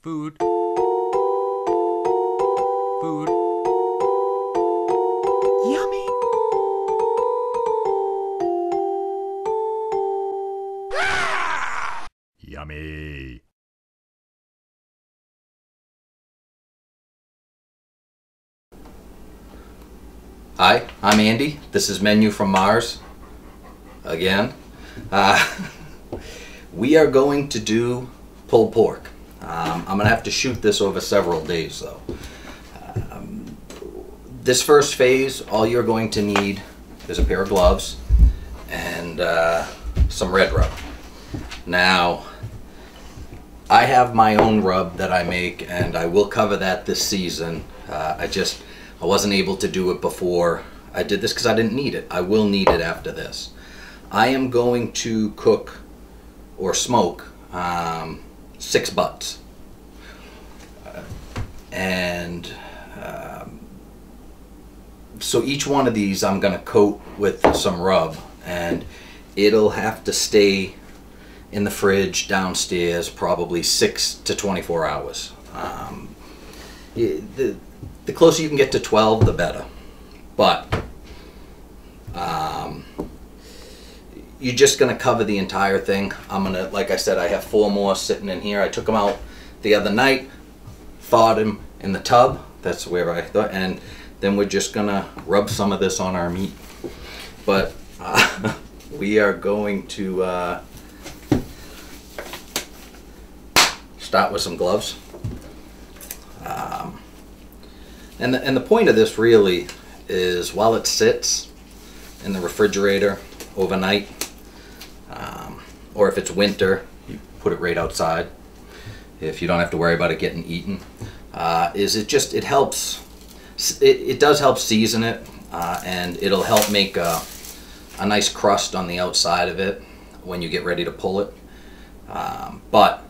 Food. Food. Yummy. Yummy. Hi, I'm Andy. This is Menu from Mars. Again. We are going to do pulled pork. I'm going to have to shoot this over several days though. This first phase, all you're going to need is a pair of gloves and some red rub. Now, I have my own rub that I make and I will cover that this season. I wasn't able to do it before I did this because I didn't need it. I will need it after this. I am going to cook or smoke 6 butts. So each one of these I'm going to coat with some rub, and it'll have to stay in the fridge downstairs probably 6 to 24 hours. The closer you can get to 12, the better. But you're just going to cover the entire thing. I'm going to, like I said, I have 4 more sitting in here. I took them out the other night, thawed them in the tub. That's where I thought, and then we're just going to rub some of this on our meat. But we are going to start with some gloves. And the point of this really is while it sits in the refrigerator overnight, or if it's winter, you put it right outside if you don't have to worry about it getting eaten, it helps, it does help season it, and it'll help make a nice crust on the outside of it when you get ready to pull it. But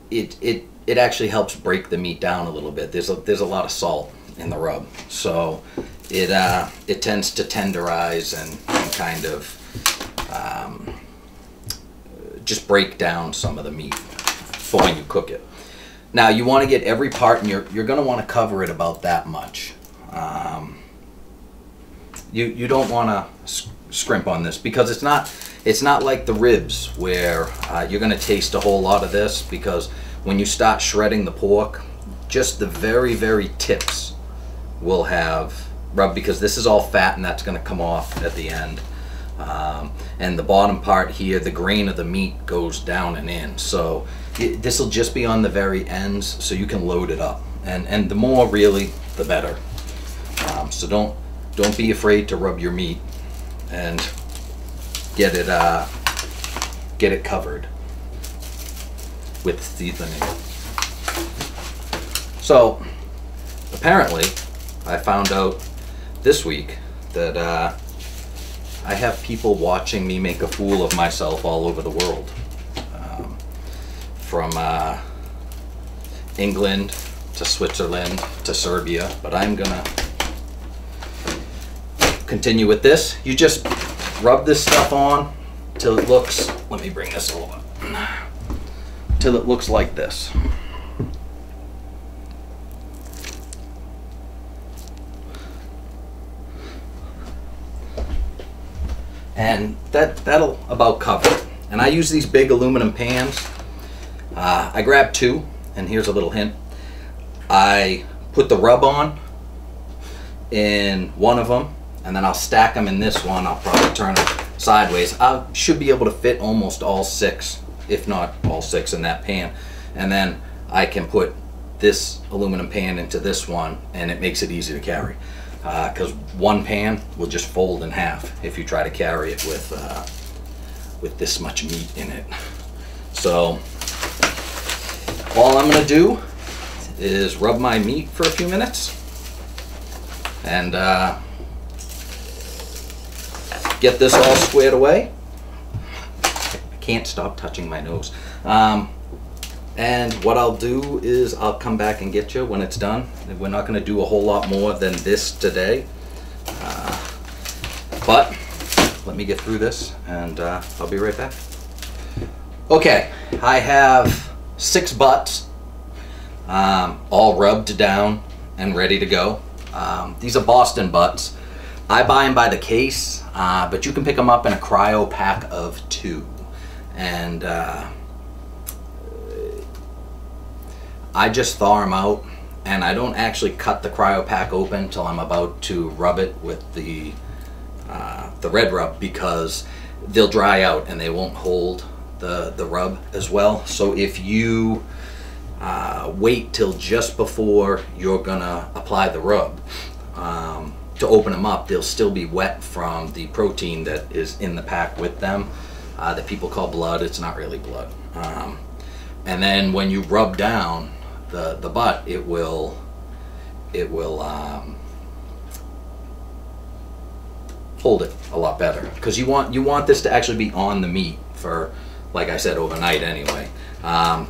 it actually helps break the meat down a little bit. There's a lot of salt in the rub, so it tends to tenderize and kind of just break down some of the meat for when you cook it. Now you want to get every part, and you're going to want to cover it about that much. You don't want to scrimp on this because it's not like the ribs where you're going to taste a whole lot of this, because when you start shredding the pork, just the very tips will have rub, because this is all fat and that's going to come off at the end. And the bottom part here, the grain of the meat goes down and in. So this will just be on the very ends, so you can load it up. And the more really, the better. So don't be afraid to rub your meat and get it covered with seasoning. So apparently I found out this week that I have people watching me make a fool of myself all over the world, from England to Switzerland to Serbia. But I'm gonna continue with this. You just rub this stuff on till it looks, let me bring this over, till it looks like this. And that'll about cover it. And I use these big aluminum pans. I grabbed 2, and here's a little hint. I put the rub on in one of them, and then I'll stack them in this one. I'll probably turn it sideways. I should be able to fit almost all 6, if not all 6, in that pan. And then I can put this aluminum pan into this one, and it makes it easy to carry. Because one pan will just fold in half if you try to carry it with this much meat in it. So all I'm going to do is rub my meat for a few minutes and get this all squared away. I can't stop touching my nose. And what I'll do is I'll come back and get you when it's done. We're not going to do a whole lot more than this today. But let me get through this and I'll be right back. Okay, I have 6 butts, all rubbed down and ready to go. These are Boston butts. I buy them by the case, but you can pick them up in a cryo pack of 2. And I just thaw them out, and I don't actually cut the cryo pack open till I'm about to rub it with the red rub, because they'll dry out and they won't hold the rub as well. So if you wait till just before you're gonna apply the rub to open them up, they'll still be wet from the protein that is in the pack with them, that people call blood. It's not really blood. And then when you rub down the butt, it will hold it a lot better, because you want this to actually be on the meat for, like I said, overnight anyway.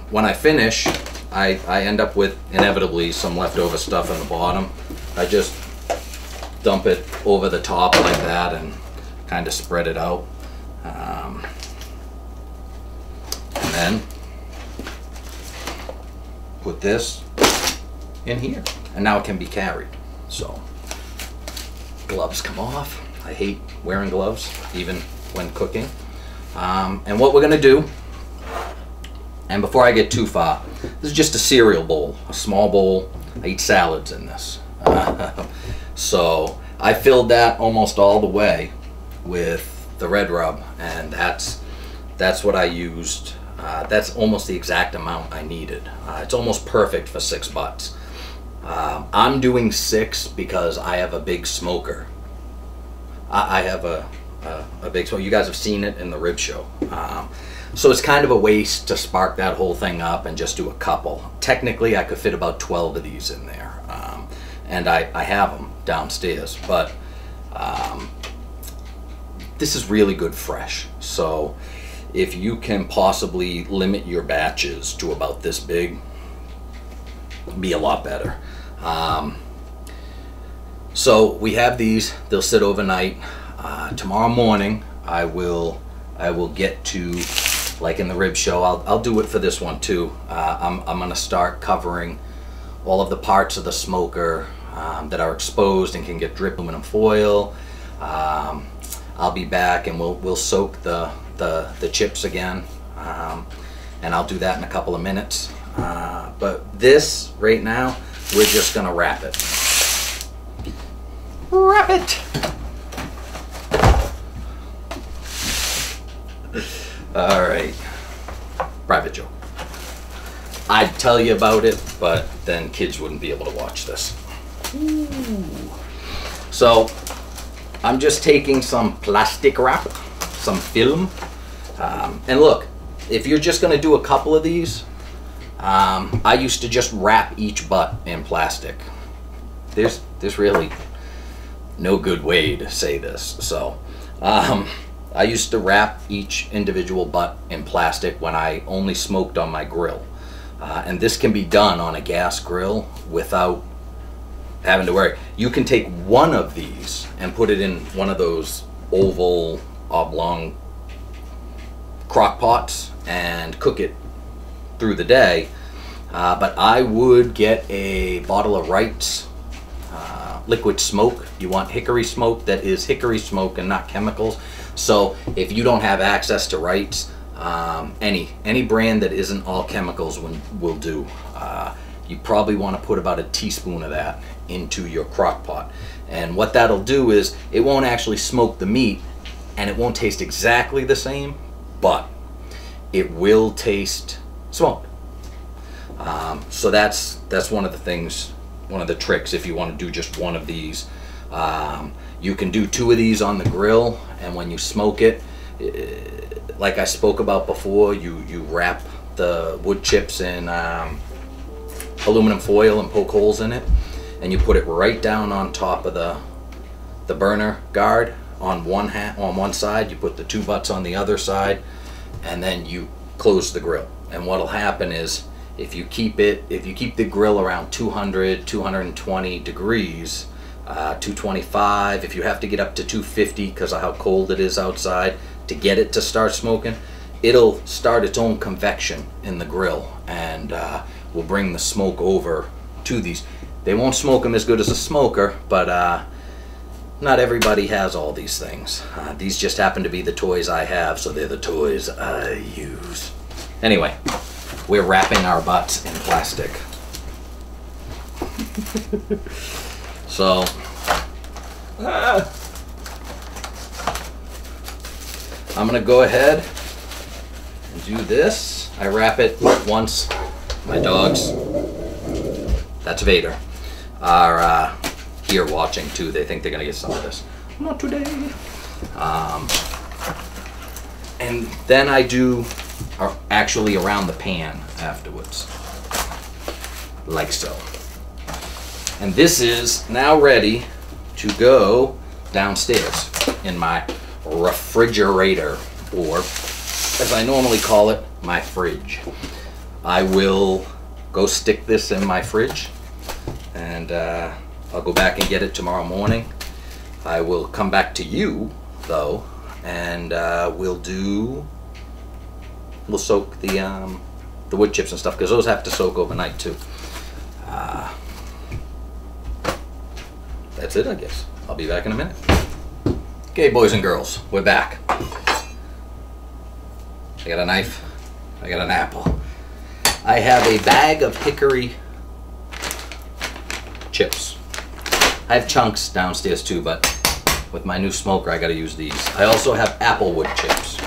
When I finish, I end up with inevitably some leftover stuff in the bottom. I just dump it over the top like that and kind of spread it out, and then put this in here, and now it can be carried. So gloves come off. I hate wearing gloves even when cooking. And what we're gonna do, and before I get too far, this is just a cereal bowl, a small bowl. I eat salads in this. So I filled that almost all the way with the red rub, and that's what I used. That's almost the exact amount I needed. It's almost perfect for 6 butts. I'm doing 6 because I have a big smoker. I have a big smoker. You guys have seen it in the rib show. So it's kind of a waste to spark that whole thing up and just do a couple. Technically, I could fit about 12 of these in there. And I have them downstairs, but this is really good fresh. So if you can possibly limit your batches to about this big, it'd be a lot better. So we have these. They'll sit overnight. Tomorrow morning I will get to, like in the rib show, I'll do it for this one too. I'm gonna start covering all of the parts of the smoker that are exposed and can get drip aluminum foil. I'll be back and we'll soak the chips again, and I'll do that in a couple of minutes. But this right now, we're just gonna wrap it. Wrap it. All right, private joke. I'd tell you about it, but then kids wouldn't be able to watch this. Ooh. So I'm just taking some plastic wrap, some film, and look, if you're just gonna do a couple of these, I used to just wrap each butt in plastic. There's really no good way to say this. So I used to wrap each individual butt in plastic when I only smoked on my grill. And this can be done on a gas grill without having to worry. You can take one of these and put it in one of those oval, oblong crock pots and cook it through the day. But I would get a bottle of Wright's liquid smoke. You want hickory smoke that is hickory smoke and not chemicals. So if you don't have access to Wright's, any brand that isn't all chemicals will do. You probably want to put about a teaspoon of that into your crock pot, and what that'll do is it won't actually smoke the meat, and it won't taste exactly the same, but it will taste smoked. So that's one of the things, one of the tricks. If you want to do just one of these, you can do 2 of these on the grill, and when you smoke it, like I spoke about before, you wrap the wood chips in aluminum foil and poke holes in it, and you put it right down on top of the burner guard on one side. You put the 2 butts on the other side, and then you close the grill. And what'll happen is, if you keep the grill around 200, 220 degrees, 225, if you have to get up to 250 because of how cold it is outside to get it to start smoking, it'll start its own convection in the grill, and will bring the smoke over to these. They won't smoke them as good as a smoker, but not everybody has all these things. These just happen to be the toys I have, so they're the toys I use. Anyway, we're wrapping our butts in plastic. So, I'm gonna go ahead and do this. I wrap it once. My dogs, that's Vader, are here watching too. They think they're gonna get some of this. Not today. And then I do actually around the pan afterwards, like so. And this is now ready to go downstairs in my refrigerator, or as I normally call it, my fridge. I will go stick this in my fridge, and I'll go back and get it tomorrow morning. I will come back to you though, and we'll soak the wood chips and stuff, because those have to soak overnight too. That's it, I guess. I'll be back in a minute. Okay, boys and girls, we're back. I got a knife, I got an apple. I have a bag of hickory chips. I have chunks downstairs too, but with my new smoker I gotta use these. I also have applewood chips.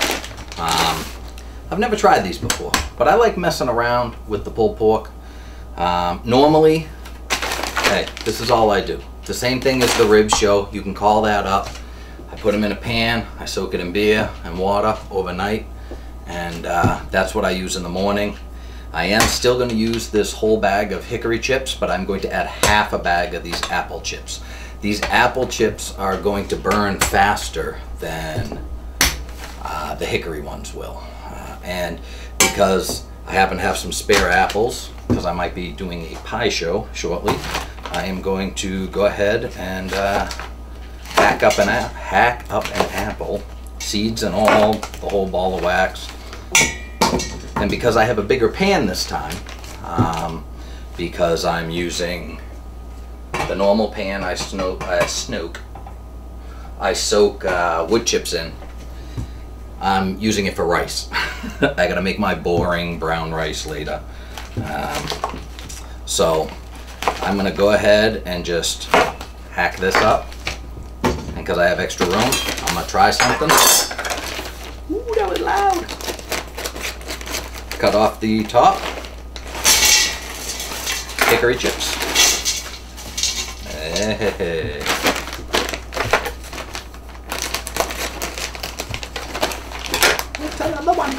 I've never tried these before, but I like messing around with the pulled pork. Normally, hey, this is all I do. The same thing as the rib show. You can call that up. I put them in a pan, I soak it in beer and water overnight, and that's what I use in the morning. I am still going to use this whole bag of hickory chips, but I'm going to add half a bag of these apple chips. These apple chips are going to burn faster than the hickory ones will. And because I happen to have some spare apples, because I might be doing a pie show shortly, I am going to go ahead and hack up an apple, seeds and all, the whole ball of wax. And because I have a bigger pan this time, because I'm using the normal pan I soak wood chips in, I'm using it for rice. I gotta make my boring brown rice later. So I'm gonna go ahead and just hack this up. And because I have extra room, I'm gonna try something. Ooh, that was loud. Cut off the top. Hickory chips. Hey. Let's another one.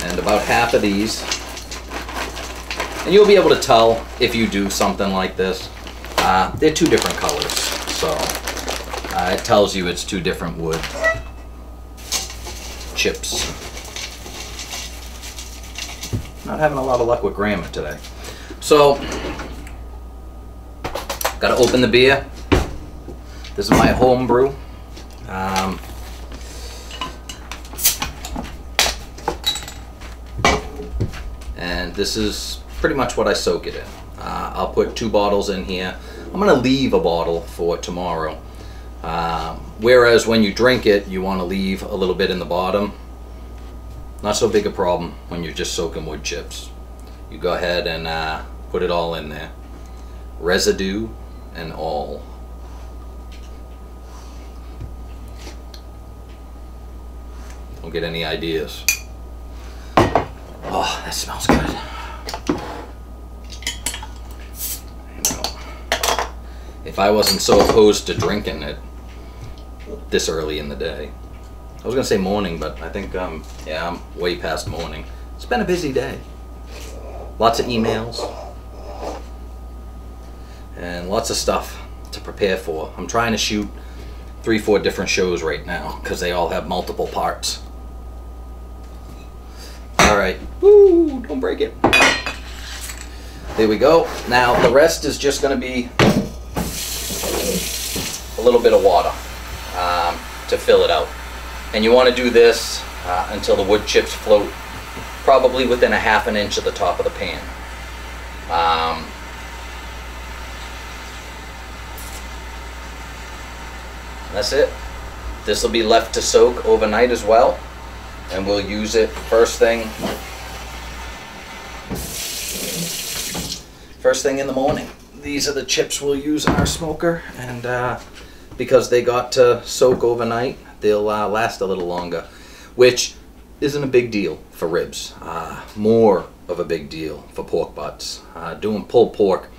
And about half of these. And you'll be able to tell if you do something like this. They're two different colors, so it tells you it's two different wood chips. Not having a lot of luck with grammar today. So, gotta open the beer. This is my home brew. And this is pretty much what I soak it in. I'll put 2 bottles in here. I'm gonna leave a bottle for tomorrow. Whereas when you drink it, you wanna leave a little bit in the bottom. Not so big a problem when you're just soaking wood chips. You go ahead and put it all in there. Residue and all. Don't get any ideas. Oh, that smells good. You know, if I wasn't so opposed to drinking it this early in the day. I was gonna say morning, but I think, yeah, I'm way past morning. It's been a busy day. Lots of emails. And lots of stuff to prepare for. I'm trying to shoot 3-4 different shows right now, because they all have multiple parts. Alright. Woo! Don't break it. There we go. Now, the rest is just gonna be a little bit of water to fill it out. And you want to do this until the wood chips float probably within a half an inch of the top of the pan. That's it. This will be left to soak overnight as well, and we'll use it first thing in the morning. These are the chips we'll use in our smoker, and because they got to soak overnight, they'll last a little longer, which isn't a big deal for ribs. More of a big deal for pork butts. Doing pulled pork,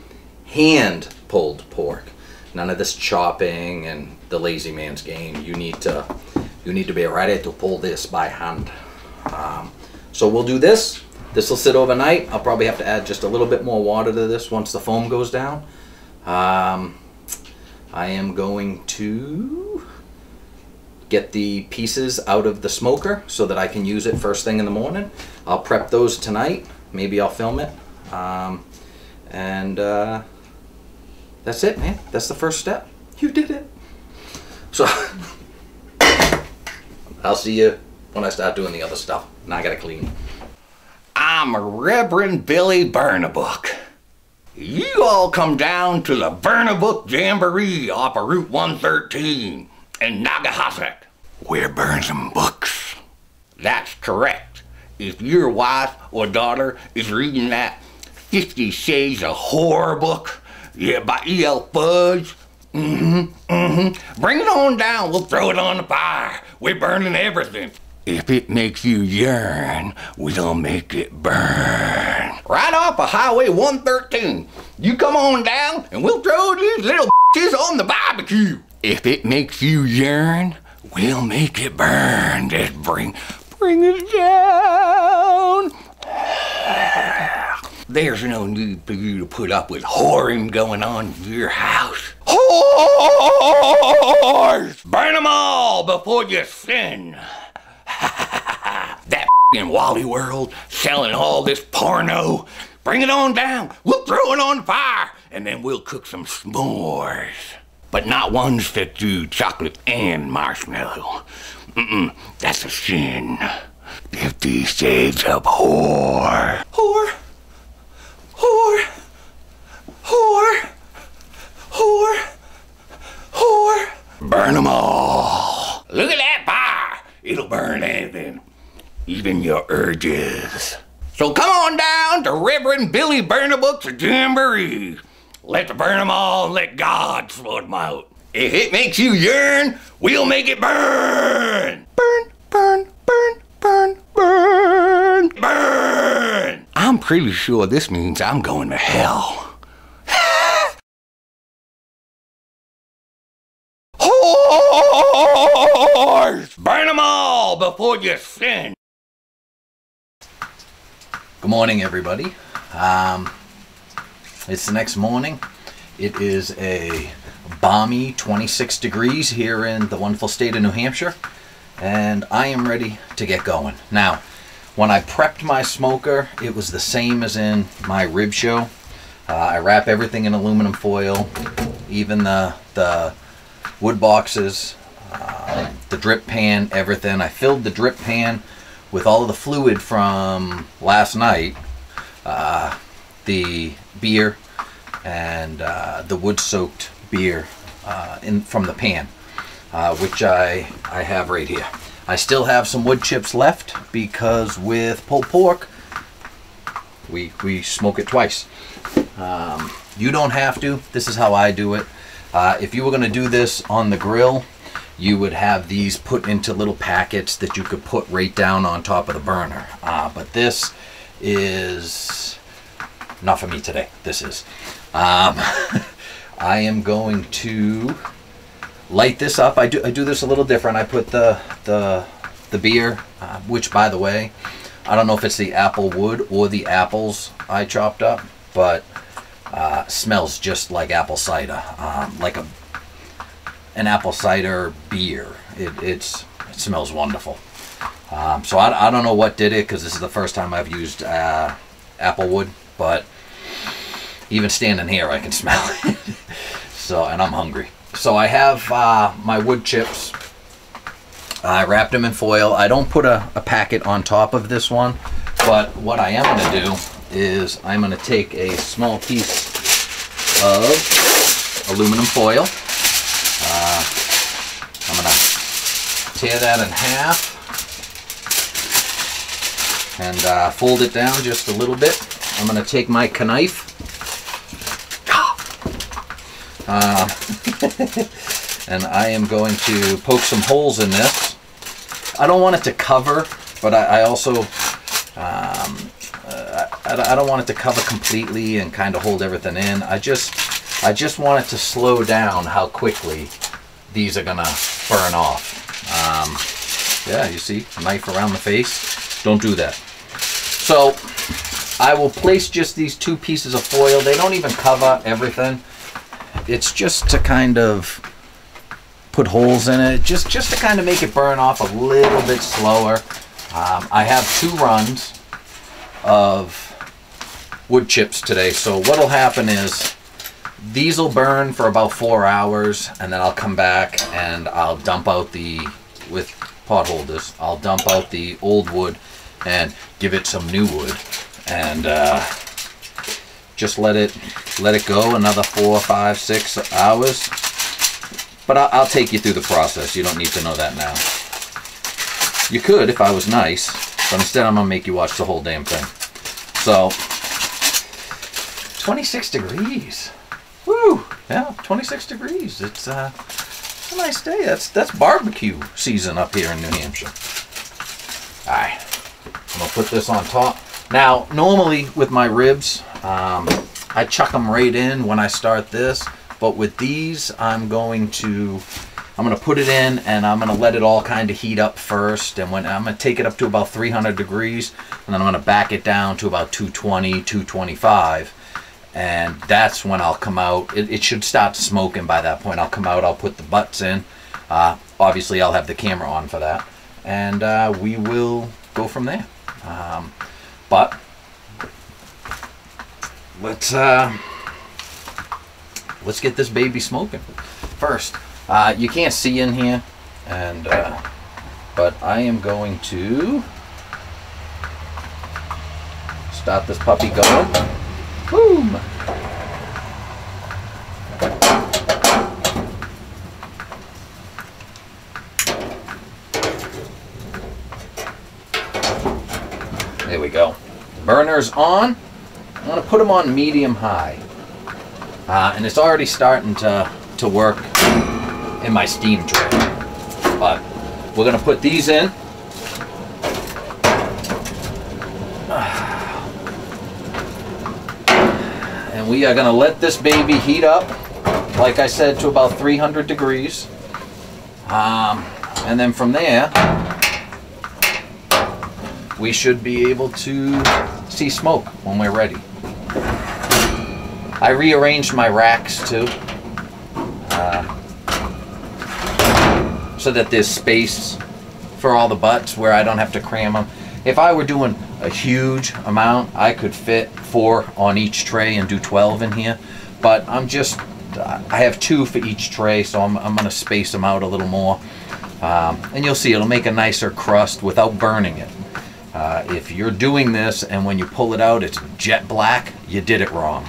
hand pulled pork. None of this chopping and the lazy man's game. You need to be ready to pull this by hand. So we'll do this. This will sit overnight. I'll probably have to add just a little bit more water to this once the foam goes down. I am going to get the pieces out of the smoker so that I can use it first thing in the morning. I'll prep those tonight. Maybe I'll film it. That's it, man. That's the first step. You did it. So I'll see you when I start doing the other stuff. Now I gotta clean. I'm Reverend Billy Burnabook. You all come down to the Burnabook Jamboree off of Route 113 in Nagahasset. We're burning books. That's correct. If your wife or daughter is reading that 50 Shades of Horror book, yeah, by E.L. Fudge, bring it on down. We'll throw it on the fire. We're burning everything. If it makes you yearn, we'll make it burn. Right off of Highway 113. You come on down and we'll throw these little bitches on the barbecue. If it makes you yearn, we'll make it burn. Just bring it down. There's no need for you to put up with whoring going on in your house. Whores! Burn them all before you sin. That f***ing Wally World selling all this porno. Bring it on down. We'll throw it on fire, and then we'll cook some s'mores. But not ones that do chocolate and marshmallow. That's a sin. 50 Shades of Whore. Whore. Whore. Whore. Whore. Whore. Burn them all. Look at that fire. It'll burn anything, even your urges. So come on down to Reverend Billy Burnabook's Jamboree. Let's burn them all and let God sort them out. If it makes you yearn, we'll make it burn. Burn, burn, burn, burn, burn, burn. I'm pretty sure this means I'm going to hell. Whores! Burn them all before you sin. Good morning, everybody. It's the next morning. It is a balmy 26 degrees here in the wonderful state of New Hampshire, and I am ready to get going. Now, when I prepped my smoker, it was the same as in my rib show. I wrap everything in aluminum foil, even the wood boxes, the drip pan, everything. I filled the drip pan with all of the fluid from last night, the beer and the wood-soaked beer from the pan, which I have right here. I still have some wood chips left because with pulled pork, we smoke it twice. You don't have to. This is how I do it. If you were going to do this on the grill, you would have these put into little packets that you could put right down on top of the burner. But this is not for me today. This is. I am going to light this up. I do this a little different. I put the beer, which by the way, I don't know if it's the apple wood or the apples I chopped up, but smells just like apple cider, like an apple cider beer. It smells wonderful. So I don't know what did it, because this is the first time I've used apple wood, but even standing here I can smell it. So, and I'm hungry. So I have my wood chips I wrapped them in foil. I don't put a packet on top of this one, but what I am going to do is I'm going to take a small piece of aluminum foil. I'm going to tear that in half and fold it down just a little bit. I'm going to take my knife and I am going to poke some holes in this. I don't want it to cover, but I also I don't want it to cover completely and kind of hold everything in. I just want it to slow down how quickly these are gonna burn off. Yeah, you see, knife around the face. Don't do that. So I will place just these two pieces of foil. They don't even cover everything. It's just to kind of put holes in it, just to kind of make it burn off a little bit slower. I have 2 runs of wood chips today, so what'll happen is these will burn for about 4 hours, and then I'll come back and I'll dump out with pot holders, I'll dump out the old wood and give it some new wood, and just let it go another 4, 5, 6 hours. But I'll take you through the process. You don't need to know that now. You could if I was nice, but instead I'm gonna make you watch the whole damn thing. So 26 degrees. Woo! Yeah, 26 degrees. It's a nice day. That's barbecue season up here in New Hampshire. Alright, I'm gonna put this on top. Now, normally with my ribs, I chuck them right in when I start this, but with these, I'm gonna put it in and I'm gonna let it all kind of heat up first, and when I'm gonna take it up to about 300 degrees, and then I'm gonna back it down to about 220, 225. And that's when I'll come out. It should start smoking by that point. I'll come out, I'll put the butts in. Obviously, I'll have the camera on for that. And we will go from there. But let's get this baby smoking first. You can't see in here, and but I am going to start this puppy going. Boom! There we go. Burner's on. I'm going to put them on medium high. And it's already starting to work in my steam tray. But we're going to put these in. And we are going to let this baby heat up, like I said, to about 300 degrees. And then from there, we should be able to see smoke when we're ready. I rearranged my racks too, so that there's space for all the butts where I don't have to cram them. If I were doing a huge amount, I could fit 4 on each tray and do 12 in here. But I have 2 for each tray, so I'm going to space them out a little more. And you'll see it'll make a nicer crust without burning it. If you're doing this and when you pull it out it's jet black, you did it wrong.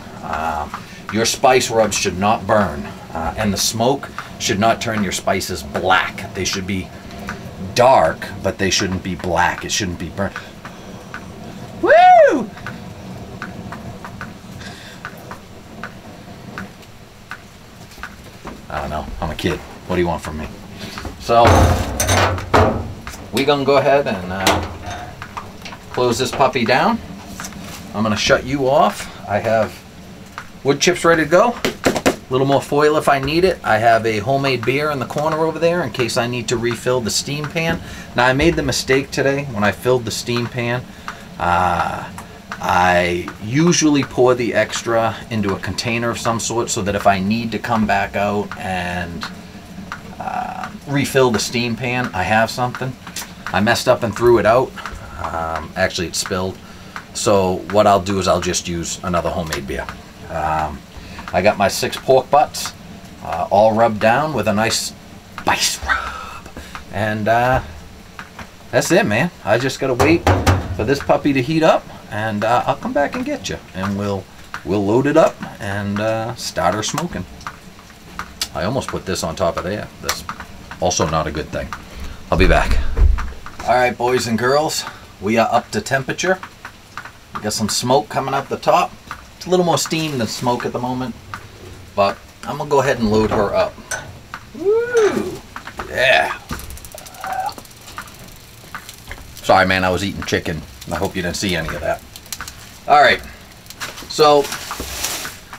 Your spice rubs should not burn, and the smoke should not turn your spices black. They should be dark, but they shouldn't be black. It shouldn't be burnt. Woo! I don't know. I'm a kid. What do you want from me? So we're gonna go ahead and close this puppy down. I'm gonna shut you off. I have wood chips ready to go. A little more foil if I need it. I have a homemade beer in the corner over there in case I need to refill the steam pan. Now I made the mistake today when I filled the steam pan. I usually pour the extra into a container of some sort so that if I need to come back out and refill the steam pan, I have something. I messed up and threw it out. Actually it spilled. So what I'll do is I'll just use another homemade beer. I got my 6 pork butts all rubbed down with a nice spice rub. And that's it, man. I just gotta wait for this puppy to heat up, and I'll come back and get you, and we'll load it up and start her smoking. I almost put this on top of there. That's also not a good thing. I'll be back. All right, boys and girls, we are up to temperature. We got some smoke coming out the top. It's a little more steam than smoke at the moment, but I'm gonna go ahead and load her up. Woo! Yeah. Sorry, man, I was eating chicken. I hope you didn't see any of that. All right, so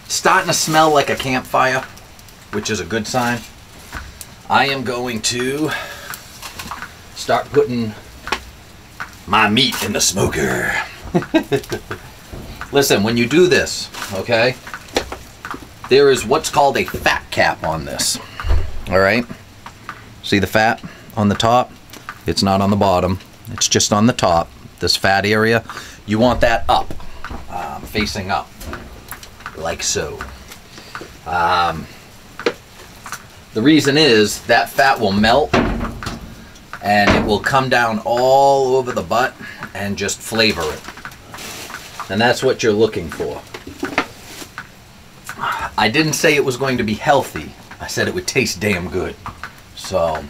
starting to smell like a campfire, which is a good sign. I am going to start putting my meat in the smoker. Listen, when you do this, okay, there is what's called a fat cap on this. All right, see the fat on the top? It's not on the bottom. It's just on the top, this fat area. You want that up, facing up, like so. The reason is that fat will melt and it will come down all over the butt and just flavor it. And that's what you're looking for. I didn't say it was going to be healthy. I said it would taste damn good. So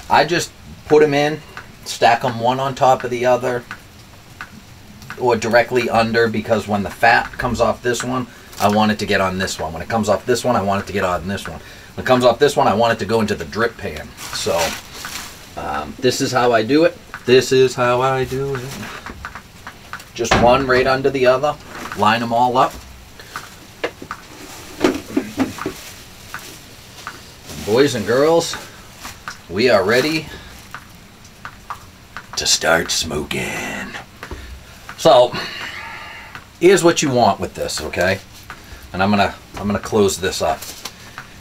I just put them in, stack them one on top of the other or directly under, because when the fat comes off this one, I want it to get on this one. When it comes off this one, I want it to get on this one. When it comes off this one, I want it to go into the drip pan. So this is how I do it. This is how I do it. Just one right under the other. Line them all up. Boys and girls, we are ready to start smoking. So here's what you want with this, okay? And I'm gonna close this up.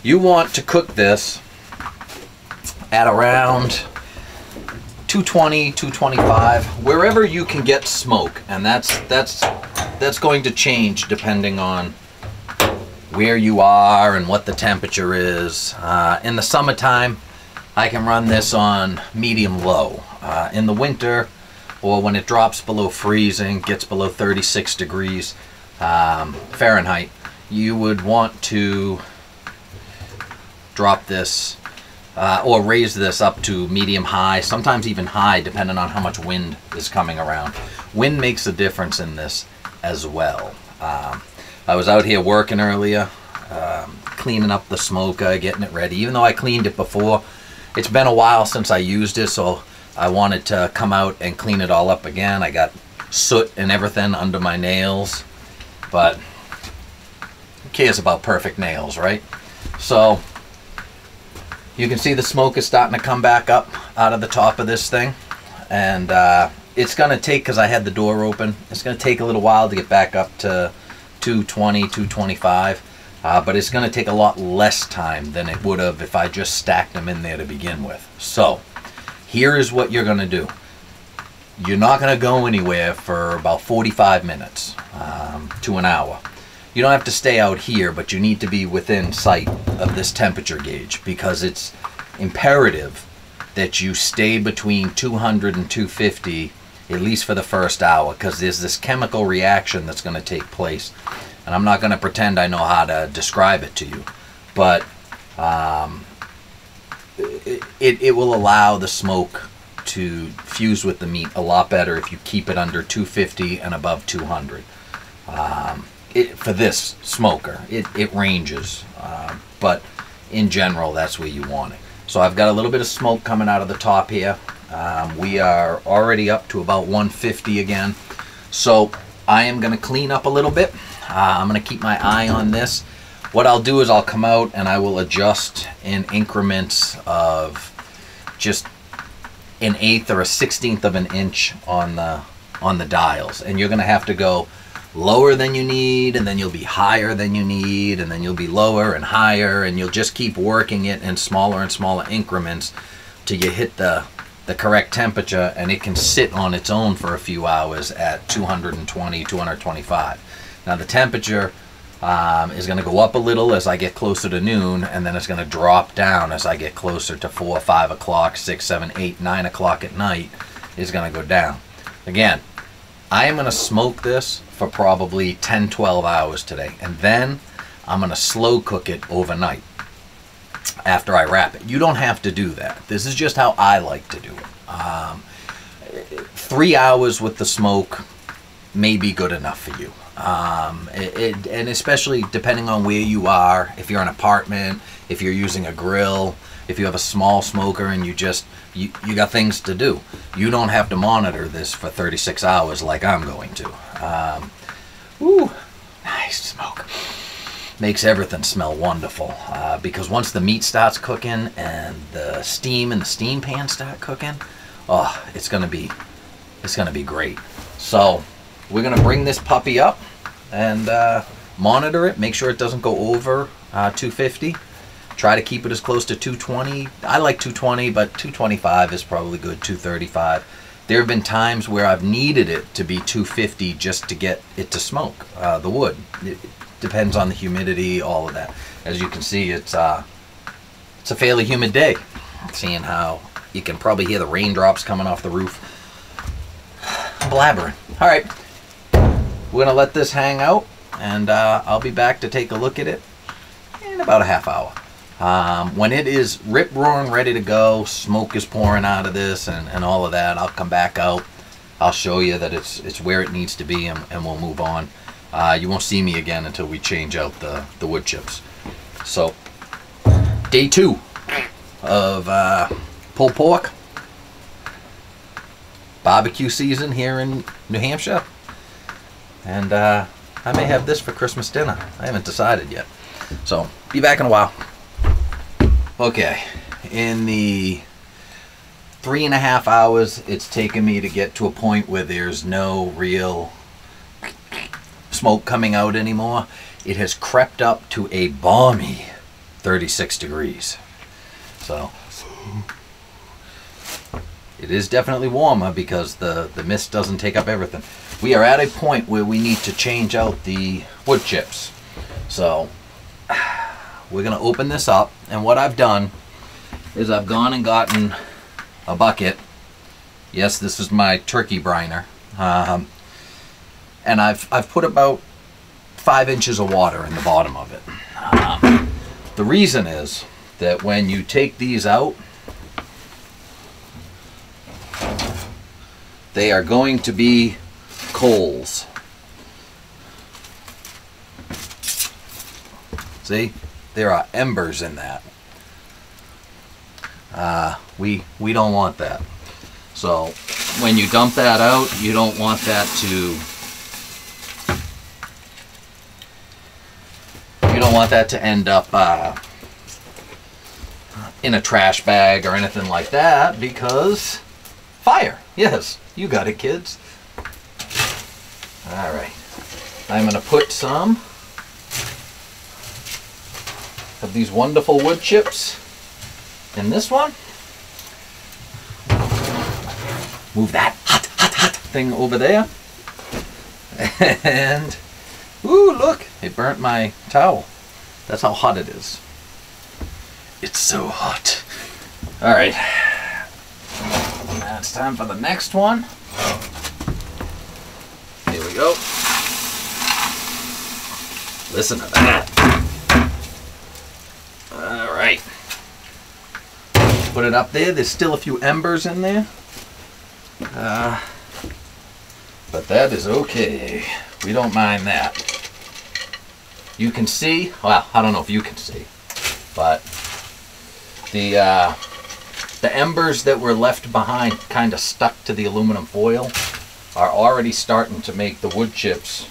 You want to cook this at around 220, 225, wherever you can get smoke, and that's going to change depending on where you are and what the temperature is. In the summertime, I can run this on medium low. In the winter, or when it drops below freezing, gets below 36 degrees Fahrenheit, you would want to drop this or raise this up to medium high, sometimes even high, depending on how much wind is coming around. Wind makes a difference in this as well. I was out here working earlier, cleaning up the smoker, getting it ready. Even though I cleaned it before, it's been a while since I used it, so I wanted to come out and clean it all up again. I got soot and everything under my nails, but who cares about perfect nails, right? So you can see the smoke is starting to come back up out of the top of this thing, and it's going to take, because I had the door open, it's going to take a little while to get back up to 220, 225, but it's going to take a lot less time than it would have if I just stacked them in there to begin with. So here is what you're going to do. You're not going to go anywhere for about 45 minutes to an hour. You don't have to stay out here, but you need to be within sight of this temperature gauge, because it's imperative that you stay between 200 and 250 at least for the first hour, because there's this chemical reaction that's going to take place, and I'm not going to pretend I know how to describe it to you, but it will allow the smoke to fuse with the meat a lot better if you keep it under 250 and above 200. For this smoker, it ranges, but in general, that's where you want it. So I've got a little bit of smoke coming out of the top here. We are already up to about 150 again. So I am going to clean up a little bit. I'm going to keep my eye on this. What I'll do is I'll come out and I will adjust in increments of just an eighth or a 1/16 of an inch on the dials. And you're going to have to go lower than you need, and then you'll be higher than you need, and then you'll be lower and higher, and you'll just keep working it in smaller and smaller increments till you hit the correct temperature, and it can sit on its own for a few hours at 220, 225. Now the temperature is going to go up a little as I get closer to noon, and then it's going to drop down as I get closer to 4 or 5 o'clock, 6, 7, 8, 9 o'clock at night is going to go down. Again, I am going to smoke this for probably 10, 12 hours today, and then I'm going to slow cook it overnight after I wrap it. You don't have to do that. This is just how I like to do it. 3 hours with the smoke may be good enough for you. And especially depending on where you are, if you're in an apartment, if you're using a grill, if you have a small smoker and you got things to do. You don't have to monitor this for 36 hours like I'm going to. Ooh, nice smoke. Makes everything smell wonderful, because once the meat starts cooking and the steam in the steam pan start cooking, oh, it's gonna be great. So we're gonna bring this puppy up and monitor it, make sure it doesn't go over 250. Try to keep it as close to 220. I like 220, but 225 is probably good, 235. There have been times where I've needed it to be 250 just to get it to smoke, the wood. It depends on the humidity, all of that. As you can see, it's a fairly humid day. Seeing how you can probably hear the raindrops coming off the roof. I'm blabbering. All right, we're gonna let this hang out, and I'll be back to take a look at it in about a half hour. When it is rip-roaring ready to go, smoke is pouring out of this and all of that, I'll come back out. I'll show you that it's where it needs to be, and we'll move on. You won't see me again until we change out the wood chips. So, day 2 of pulled pork. Barbecue season here in New Hampshire. And I may have this for Christmas dinner. I haven't decided yet. So, be back in a while. Okay, in the 3.5 hours it's taken me to get to a point where there's no real smoke coming out anymore, it has crept up to a balmy 36 degrees. So it is definitely warmer because the mist doesn't take up everything. We are at a point where we need to change out the wood chips. So we're going to open this up, and what I've done is I've gone and gotten a bucket. Yes, this is my turkey briner. And I've put about 5 inches of water in the bottom of it. The reason is that when you take these out, they are going to be coals. See? There are embers in that. We don't want that. So when you dump that out, you don't want that to end up in a trash bag or anything like that, because fire. Yes, you got it, kids. All right, I'm going to put some of these wonderful wood chips in this one. Move that hot thing over there. And, ooh, look, it burnt my towel. That's how hot it is. It's so hot. All right, now it's time for the next one. Here we go. Listen to that. All right. Put it up there. There's still a few embers in there. But that is okay. We don't mind that. You can see, well, I don't know if you can see, but the embers that were left behind, kind of stuck to the aluminum foil, are already starting to make the wood chips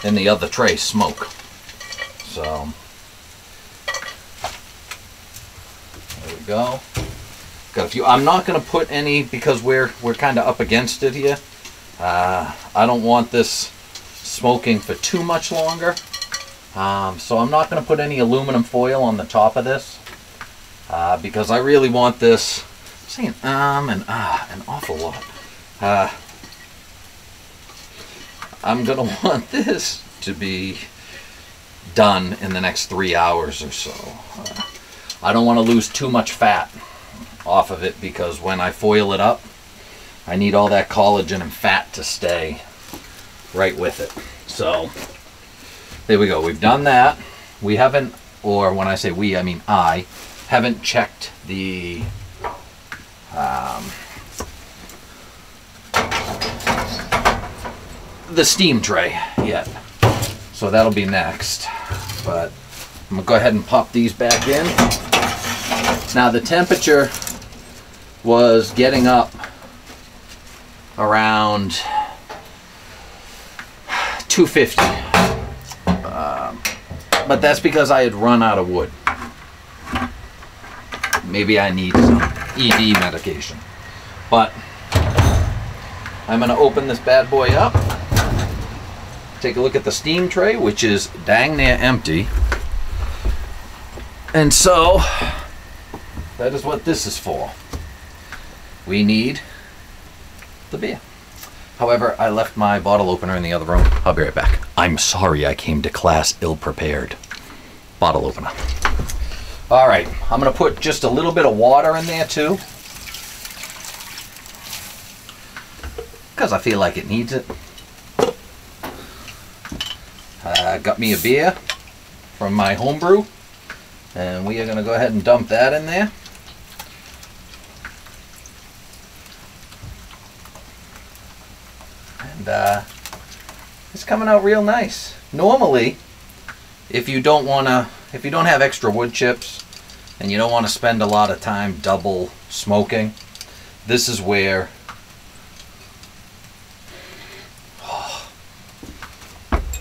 in the other tray smoke. So there we go. Got a few. I'm not going to put any because we're kind of up against it here. I don't want this smoking for too much longer. So I'm not going to put any aluminum foil on the top of this because I really want this. I'm saying and an awful lot. I'm going to want this to be done in the next 3 hours or so. I don't want to lose too much fat off of it because when I foil it up, I need all that collagen and fat to stay right with it. So there we go. We've done that. We haven't, or when I say we, I mean I haven't checked the steam tray yet. So that'll be next. But I'm gonna go ahead and pop these back in. Now the temperature was getting up around 250. But that's because I had run out of wood. Maybe I need some ED medication. But I'm gonna open this bad boy up. Take a look at the steam tray, which is dang near empty. And so, that is what this is for. We need the beer. However, I left my bottle opener in the other room. I'll be right back. I'm sorry I came to class ill-prepared. Bottle opener. All right, I'm gonna put just a little bit of water in there too, because I feel like it needs it. Got me a beer from my homebrew, and we are going to go ahead and dump that in there. And it's coming out real nice. Normally, if you don't have extra wood chips and you don't want to spend a lot of time double smoking, this is where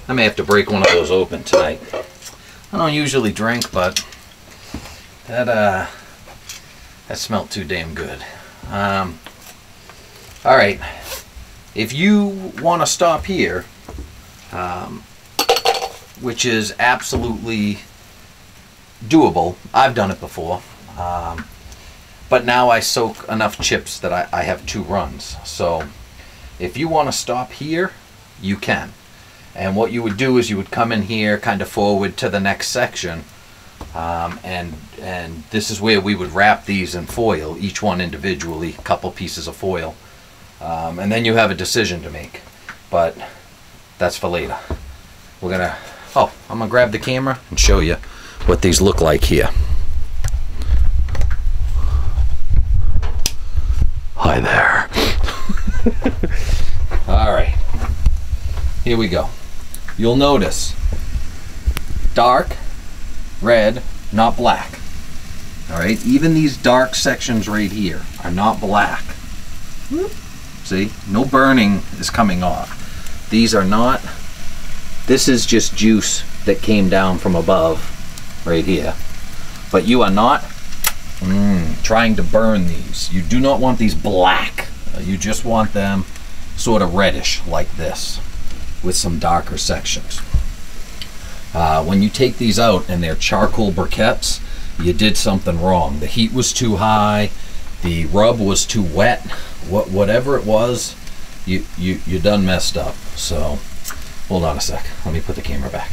I may have to break one of those open tonight. I don't usually drink, but that smelled too damn good. All right, if you want to stop here, which is absolutely doable. I've done it before, but now I soak enough chips that I have 2 runs. So if you want to stop here, you can. And what you would do is you would come in here kind of forward to the next section, and this is where we would wrap these in foil, each one individually, a couple pieces of foil, and then you have a decision to make, but that's for later. I'm gonna grab the camera and show you what these look like here. Hi there. All right, here we go. You'll notice dark red, not black. All right, even these dark sections right here are not black. See, no burning is coming off. These are not, this is just juice that came down from above right here. But you are not trying to burn these. You do not want these black. You just want them sort of reddish like this, with some darker sections. When you take these out and they're charcoal briquettes, you did something wrong. The heat was too high, the rub was too wet, whatever it was, you done messed up. So hold on a sec, let me put the camera back.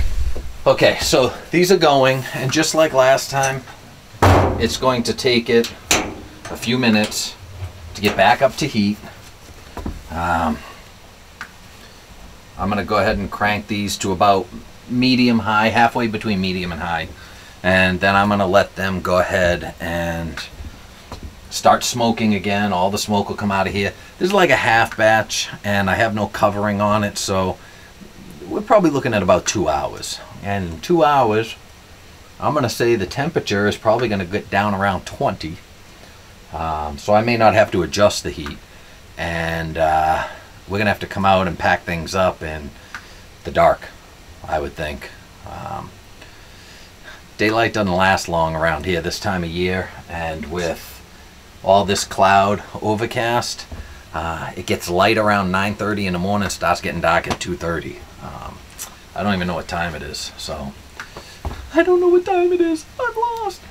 Okay, so these are going, and just like last time, it's going to take it a few minutes to get back up to heat. I'm going to go ahead and crank these to about medium high, halfway between medium and high, and then I'm going to let them go ahead and start smoking again. All the smoke will come out of here. This is like a half batch, and I have no covering on it, so we're probably looking at about 2 hours. And in 2 hours, I'm going to say the temperature is probably going to get down around 20, so I may not have to adjust the heat, and we're gonna have to come out and pack things up in the dark, I would think. Daylight doesn't last long around here this time of year, and with all this cloud overcast, it gets light around 9:30 in the morning, starts getting dark at 2:30. I don't even know what time it is, so I don't know what time it is. I'm lost.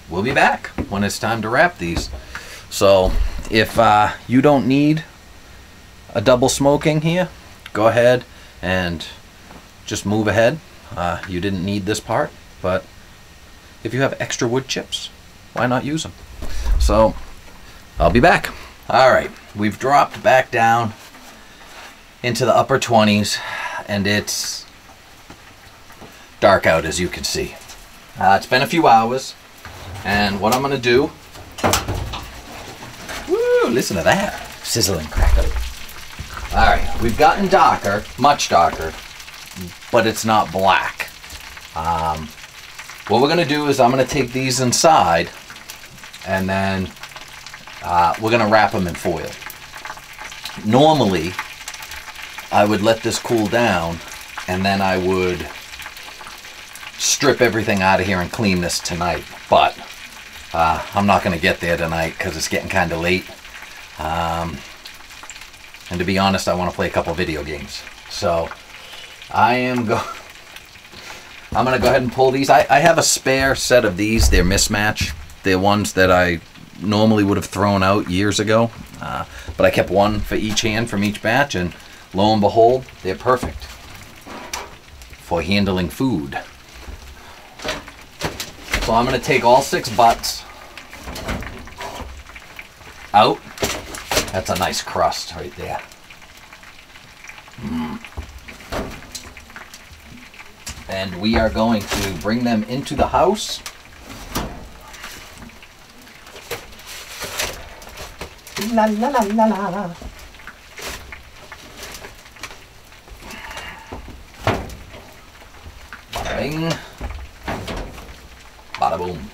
We'll be back when it's time to wrap these. So if you don't need a double smoking here, go ahead and just move ahead. You didn't need this part, but if you have extra wood chips, why not use them? So I'll be back. All right, we've dropped back down into the upper 20s, and it's dark out, as you can see. It's been a few hours, and what I'm gonna do, woo, listen to that, sizzling crackle. All right, we've gotten darker, much darker, but it's not black. What we're gonna do is I'm gonna take these inside, and then we're gonna wrap them in foil. Normally, I would let this cool down, and then I would strip everything out of here and clean this tonight. But I'm not gonna get there tonight because it's getting kind of late. And to be honest, I want to play a couple video games. So I'm gonna go ahead and pull these. I have a spare set of these. They're mismatch. They're ones that I normally would have thrown out years ago, but I kept one for each hand from each batch, and lo and behold, they're perfect for handling food. So I'm going to take all 6 butts out. That's a nice crust right there. And we are going to bring them into the house. La la la la la. Bada bing. Bada boom.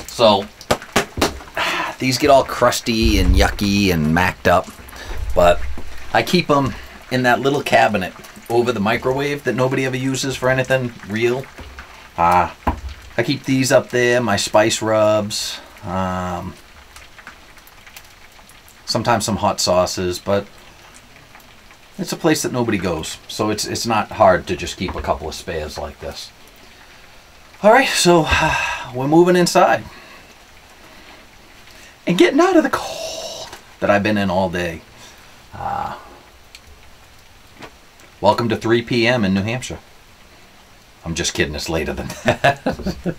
So these get all crusty and yucky and macked up, but I keep them in that little cabinet over the microwave that nobody ever uses for anything real. I keep these up there, my spice rubs, sometimes some hot sauces, but it's a place that nobody goes, so it's not hard to just keep a couple of spares like this. All right, so we're moving inside and getting out of the cold that I've been in all day. Welcome to 3 p.m. in New Hampshire. I'm just kidding, it's later than that.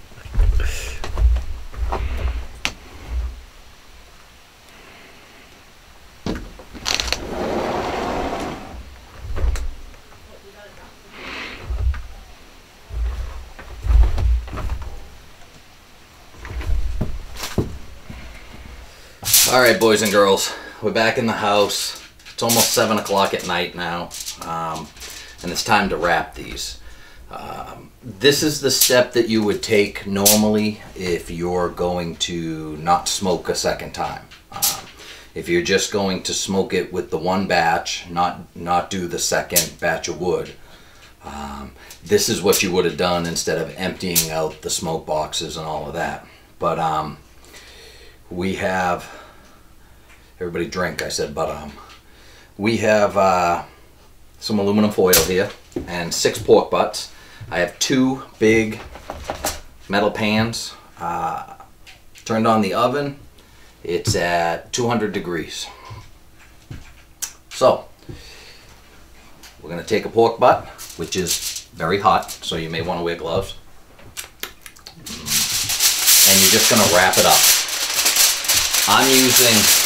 All right, boys and girls, we're back in the house. It's almost 7 o'clock at night now, and it's time to wrap these. This is the step that you would take normally if you're going to not smoke a second time. If you're just going to smoke it with the one batch, not do the second batch of wood, this is what you would have done instead of emptying out the smoke boxes and all of that. But we have... Everybody drink, I said, but we have some aluminum foil here and 6 pork butts. I have 2 big metal pans. Turned on the oven. It's at 200 degrees. So, we're going to take a pork butt, which is very hot, so you may want to wear gloves. And you're just going to wrap it up. I'm using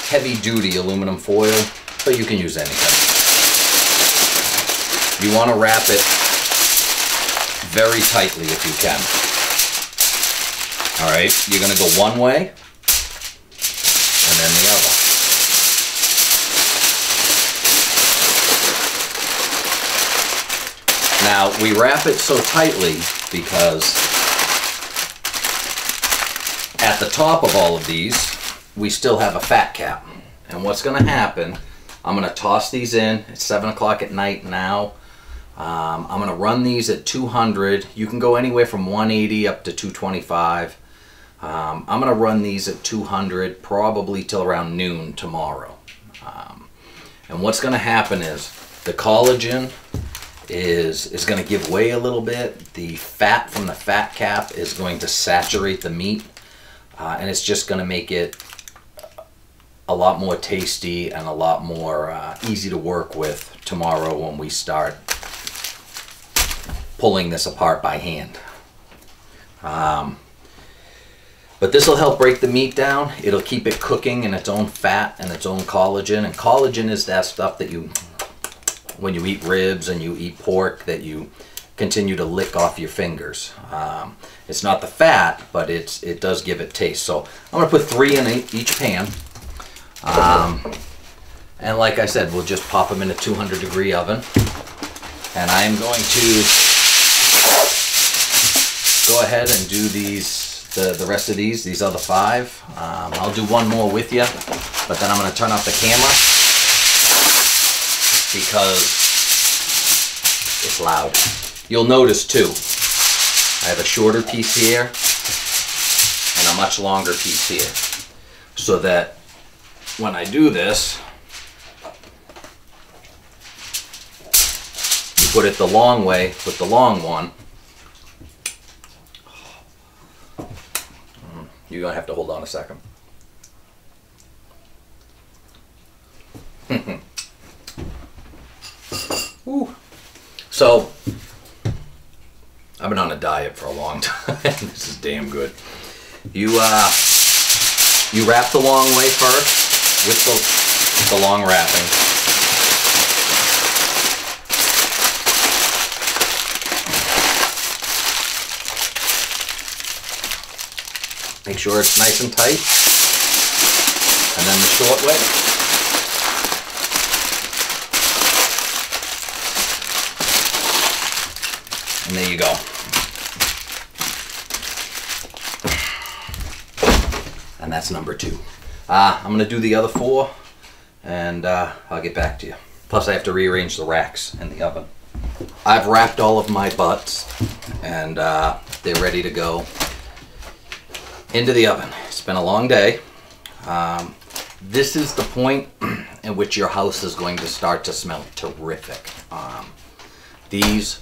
heavy-duty aluminum foil, but you can use anything. You want to wrap it very tightly if you can. Alright, you're going to go one way, and then the other. Now, we wrap it so tightly because at the top of all of these, we still have a fat cap. And what's going to happen, I'm going to toss these in. It's 7 o'clock at night now. I'm going to run these at 200. You can go anywhere from 180 up to 225. I'm going to run these at 200 probably till around noon tomorrow. And what's going to happen is the collagen is going to give way a little bit. The fat from the fat cap is going to saturate the meat. And it's just going to make it a lot more tasty and a lot more easy to work with tomorrow when we start pulling this apart by hand. But this will help break the meat down. It'll keep it cooking in its own fat and its own collagen. And collagen is that stuff that you, when you eat ribs and you eat pork, that you continue to lick off your fingers. It's not the fat, but it does give it taste. So I'm going to put 3 in each pan. And like I said, we'll just pop them in a 200-degree oven. And I am going to go ahead and do the rest of these other 5. I'll do one more with you, but then I'm going to turn off the camera because it's loud. You'll notice too, I have a shorter piece here and a much longer piece here, so that when I do this, you put it the long way with the long one. You're gonna have to hold on a second. Ooh. So, I've been on a diet for a long time. This is damn good. You wrap the long way first with the long wrapping. Make sure it's nice and tight. And then the short way. And there you go. And that's number 2. I'm going to do the other 4, and I'll get back to you. Plus I have to rearrange the racks in the oven. I've wrapped all of my butts, and they're ready to go into the oven. It's been a long day. This is the point at which your house is going to start to smell terrific. These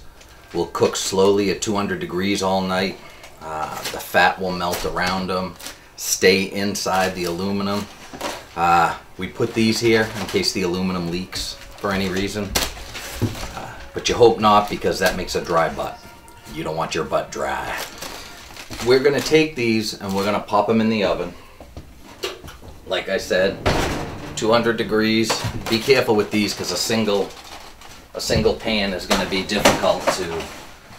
will cook slowly at 200 degrees all night. The fat will melt around them, stay inside the aluminum. We put these here in case the aluminum leaks for any reason. But you hope not, because that makes a dry butt. You don't want your butt dry. We're going to take these and we're going to pop them in the oven. Like I said, 200 degrees. Be careful with these, because a single pan is going to be difficult to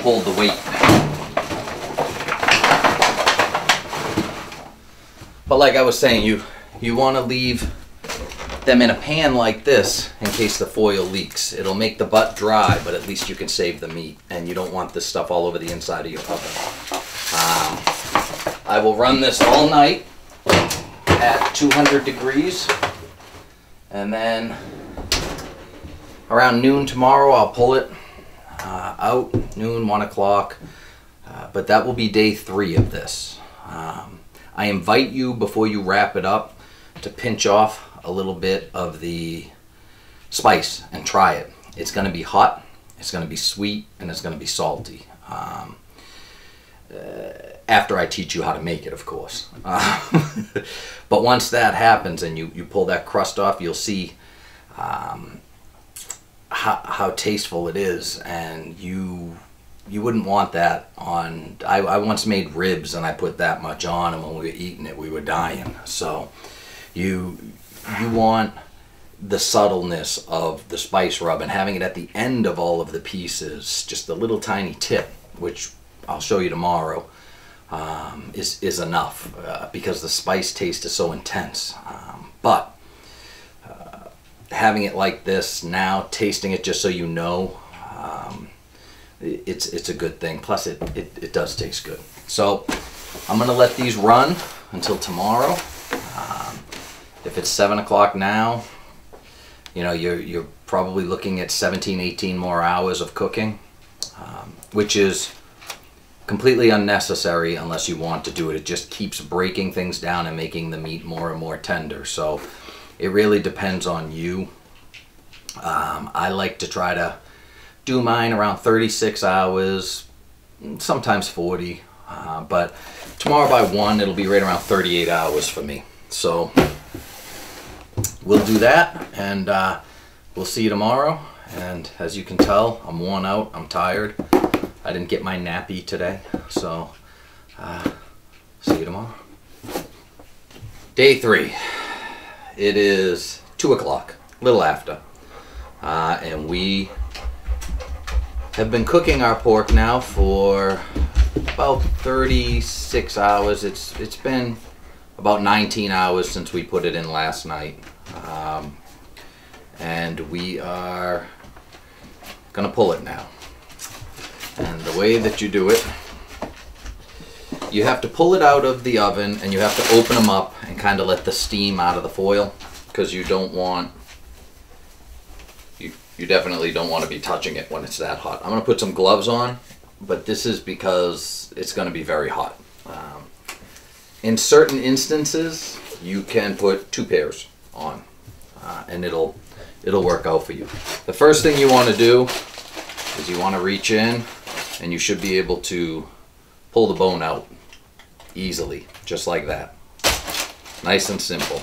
hold the weight. But like I was saying, you want to leave them in a pan like this in case the foil leaks. It'll make the butt dry, but at least you can save the meat, and you don't want this stuff all over the inside of your oven. I will run this all night at 200 degrees, and then around noon tomorrow I'll pull it out, noon, 1 o'clock, but that will be day 3 of this. I invite you, before you wrap it up, to pinch off a little bit of the spice and try it. It's going to be hot, it's going to be sweet, and it's going to be salty. After I teach you how to make it, of course. But once that happens and you pull that crust off, you'll see how tasteful it is, and you wouldn't want that on. I once made ribs and I put that much on, and when we were eating it we were dying. So you want the subtleness of the spice rub, and having it at the end of all of the pieces, just a little tiny tip, which I'll show you tomorrow, is enough, because the spice taste is so intense. But having it like this now, tasting it just so you know, it's a good thing. Plus it does taste good. So I'm gonna let these run until tomorrow. If it's 7 o'clock now, you know, you're probably looking at 17, 18 more hours of cooking, which is completely unnecessary unless you want to do it. It just keeps breaking things down and making the meat more and more tender. So it really depends on you. I like to try to do mine around 36 hours, sometimes 40, but tomorrow by 1 it'll be right around 38 hours for me. So we'll do that, and we'll see you tomorrow. And as you can tell, I'm worn out, I'm tired. I didn't get my nappy today, so see you tomorrow. Day 3. It is 2 o'clock, a little after, and we have been cooking our pork now for about 36 hours. It's been about 19 hours since we put it in last night, and we are gonna pull it now. And the way that you do it, you have to pull it out of the oven and you have to open them up and kind of let the steam out of the foil, because you don't want, you definitely don't want to be touching it when it's that hot. I'm going to put some gloves on, but this is because it's going to be very hot. In certain instances, you can put 2 pairs on, and it'll work out for you. The first thing you want to do is you want to reach in, and you should be able to pull the bone out easily, just like that. Nice and simple.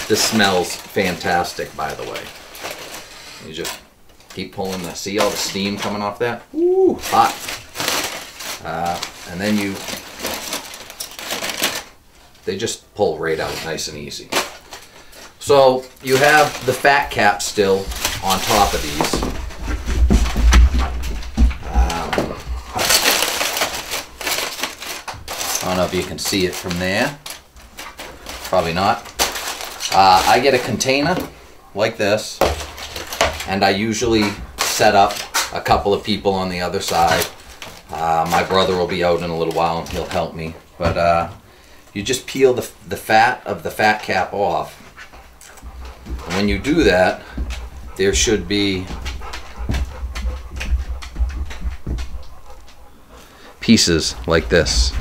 This smells fantastic, by the way. You just keep pulling the, see all the steam coming off that? Ooh, hot. And then they just pull right out nice and easy. So you have the fat cap still on top of these. I don't know if you can see it from there. Probably not. I get a container like this, and I usually set up a couple of people on the other side. My brother will be out in a little while and he'll help me. But you just peel the fat of the fat cap off. And when you do that, there should be pieces like this.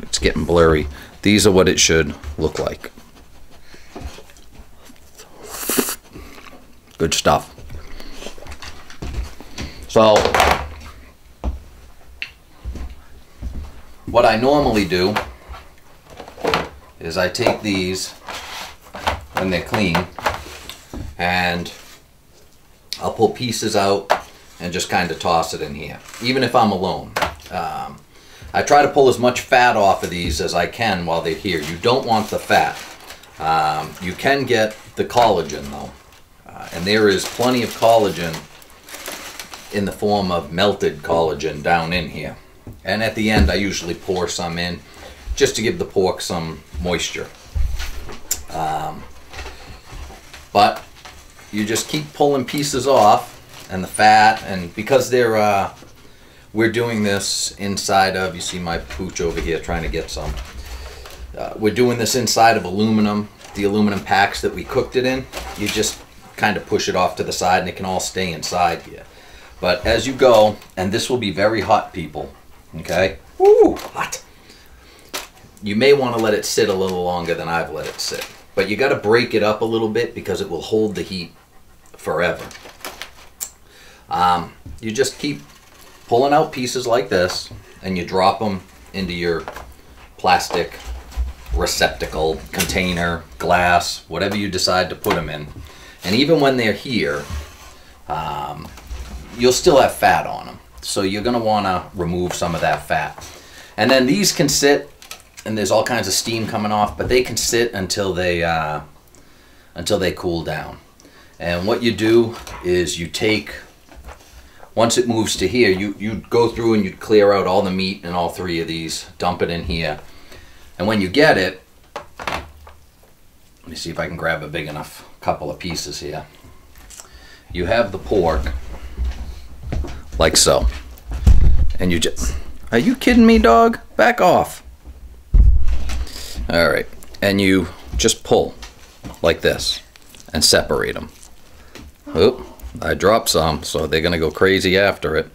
It's getting blurry. These are what it should look like. Good stuff. So what I normally do is I take these when they're clean and I'll pull pieces out and just kind of toss it in here, even if I'm alone. I try to pull as much fat off of these as I can while they're here. You don't want the fat. You can get the collagen though, and there is plenty of collagen in the form of melted collagen down in here. And at the end I usually pour some in just to give the pork some moisture. But you just keep pulling pieces off and the fat, and because they're we're doing this inside of, you see my pooch over here trying to get some. We're doing this inside of aluminum, the aluminum packs that we cooked it in. You just kind of push it off to the side and it can all stay inside here. But as you go, and this will be very hot, people, okay? Ooh, hot. You may want to let it sit a little longer than I've let it sit. But you got to break it up a little bit because it will hold the heat forever. You just keep pulling out pieces like this and you drop them into your plastic receptacle, container, glass, whatever you decide to put them in. And even when they're here, you'll still have fat on them. So you're going to want to remove some of that fat. And then these can sit, and there's all kinds of steam coming off, but they can sit until they cool down. And what you do is you take, once it moves to here, you go through and you clear out all the meat in all 3 of these, dump it in here. And when you get it, let me see if I can grab a big enough couple of pieces here. You have the pork like so. And you just, are you kidding me, dog? Back off. All right, and you just pull like this and separate them. Oop, I dropped some, so they're gonna go crazy after it.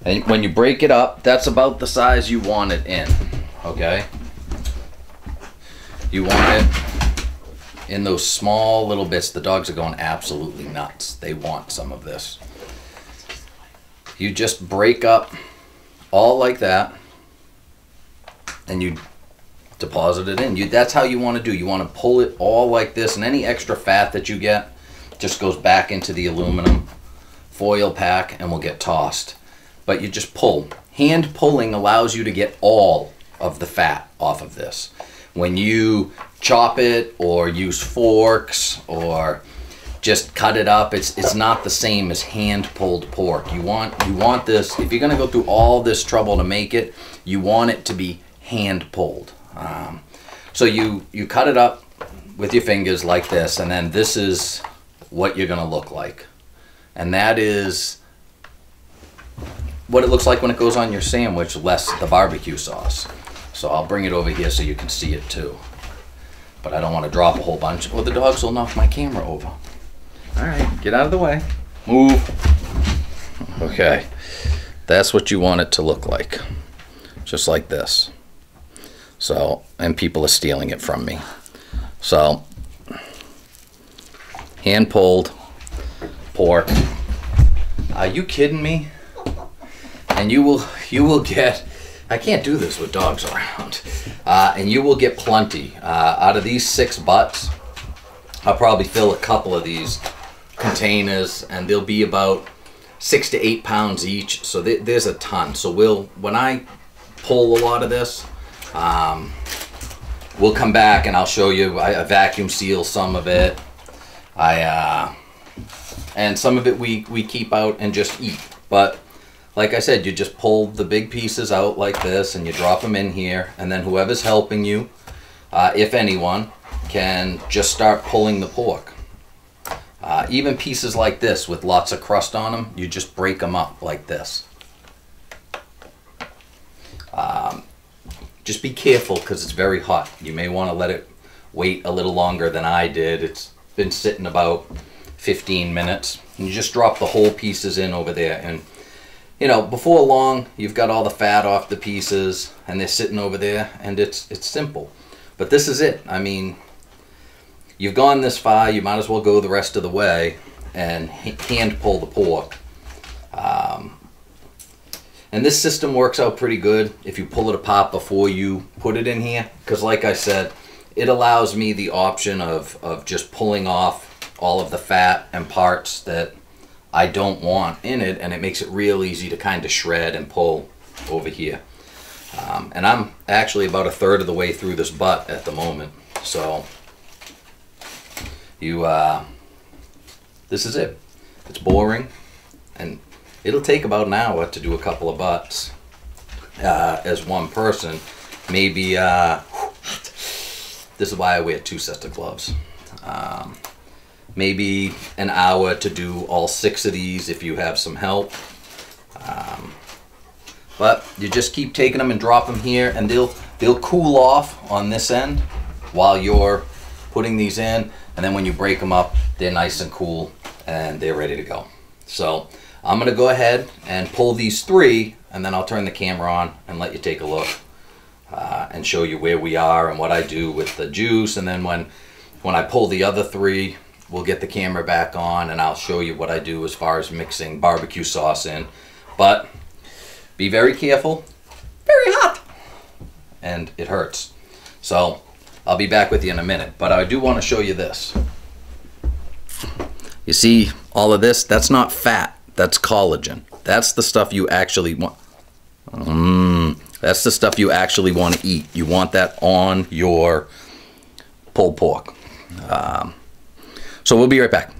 And when you break it up, that's about the size you want it in, okay? You want it in those small little bits. The dogs are going absolutely nuts. They want some of this. You just break up all like that, and you deposit it in. That's how you want to do. You want to pull it all like this, and any extra fat that you get just goes back into the aluminum foil pack and will get tossed. But you just pull. Hand pulling allows you to get all of the fat off of this. When you chop it or use forks or just cut it up, it's not the same as hand pulled pork. You want this, if you're gonna go through all this trouble to make it, you want it to be hand pulled. So you cut it up with your fingers like this, and then this is what you're gonna look like. And that is what it looks like when it goes on your sandwich, less the barbecue sauce. So I'll bring it over here so you can see it too. But I don't want to drop a whole bunch, or the dogs will knock my camera over. All right, get out of the way. Move. Okay, that's what you want it to look like. Just like this. So, and people are stealing it from me. So, hand pulled pork. Are you kidding me? And you will get, I can't do this with dogs around. And you will get plenty. Out of these 6 butts, I'll probably fill a couple of these containers, and they'll be about 6 to 8 pounds each. So there's a ton. So when I pull a lot of this, we'll come back and I'll show you. I vacuum seal some of it. And some of it we keep out and just eat. But like I said, you just pull the big pieces out like this and you drop them in here, and then whoever's helping you, if anyone, can just start pulling the pork. Even pieces like this with lots of crust on them, you just break them up like this. Just be careful because it's very hot. You may want to let it wait a little longer than I did. It's been sitting about 15 minutes. And you just drop the whole pieces in over there, and you know, before long you've got all the fat off the pieces and they're sitting over there, and it's simple. But this is it. I mean, you've gone this far, you might as well go the rest of the way and hand pull the pork. And this system works out pretty good if you pull it apart before you put it in here, because like I said, it allows me the option of just pulling off all of the fat and parts that I don't want in it, and it makes it real easy to kind of shred and pull over here. And I'm actually about 1/3 of the way through this butt at the moment. So this is it. It's boring, and it'll take about an hour to do a couple of butts as one person. Maybe this is why I wear 2 sets of gloves. Maybe an hour to do all 6 of these if you have some help. But you just keep taking them and drop them here, and they'll cool off on this end while you're putting these in, and then when you break them up, they're nice and cool and they're ready to go. So I'm gonna go ahead and pull these 3, and then I'll turn the camera on and let you take a look and show you where we are and what I do with the juice. And then when I pull the other 3, we'll get the camera back on and I'll show you what I do as far as mixing barbecue sauce in. But be very careful. Very hot. And it hurts. So I'll be back with you in a minute. But I do want to show you this. You see all of this? That's not fat. That's collagen. That's the stuff you actually want. That's the stuff you actually want to eat. You want that on your pulled pork. So we'll be right back.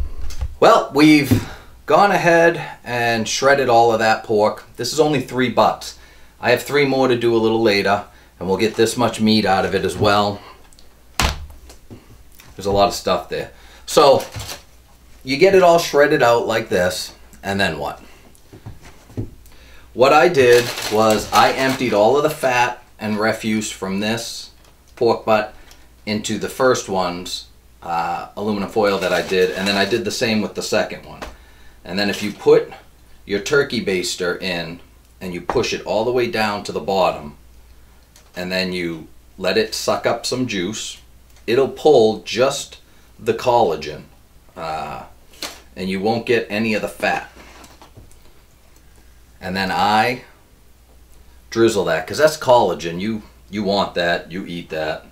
Well, we've gone ahead and shredded all of that pork. This is only 3 butts. I have 3 more to do a little later, and we'll get this much meat out of it as well. There's a lot of stuff there. So you get it all shredded out like this, and then what? What I did was I emptied all of the fat and refuse from this pork butt into the first one's aluminum foil that I did, and then I did the same with the second one. And then if you put your turkey baster in and you push it all the way down to the bottom, and then you let it suck up some juice, it'll pull just the collagen, and you won't get any of the fat. And then I drizzle that, because that's collagen. you want that, you eat that.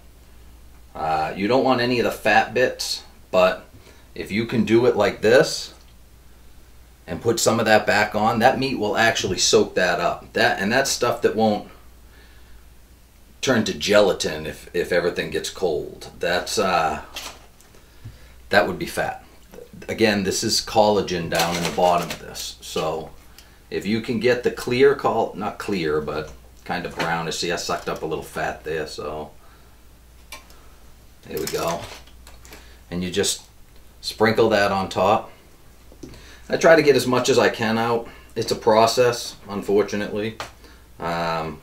You don't want any of the fat bits, but if you can do it like this and put some of that back on, that meat will actually soak that up. That's stuff that won't turn to gelatin if everything gets cold. That would be fat. Again, this is collagen down in the bottom of this. So if you can get the clear, not clear, but kind of brownish. See, I sucked up a little fat there, so there we go. And you just sprinkle that on top. I try to get as much as I can out. It's a process, unfortunately. But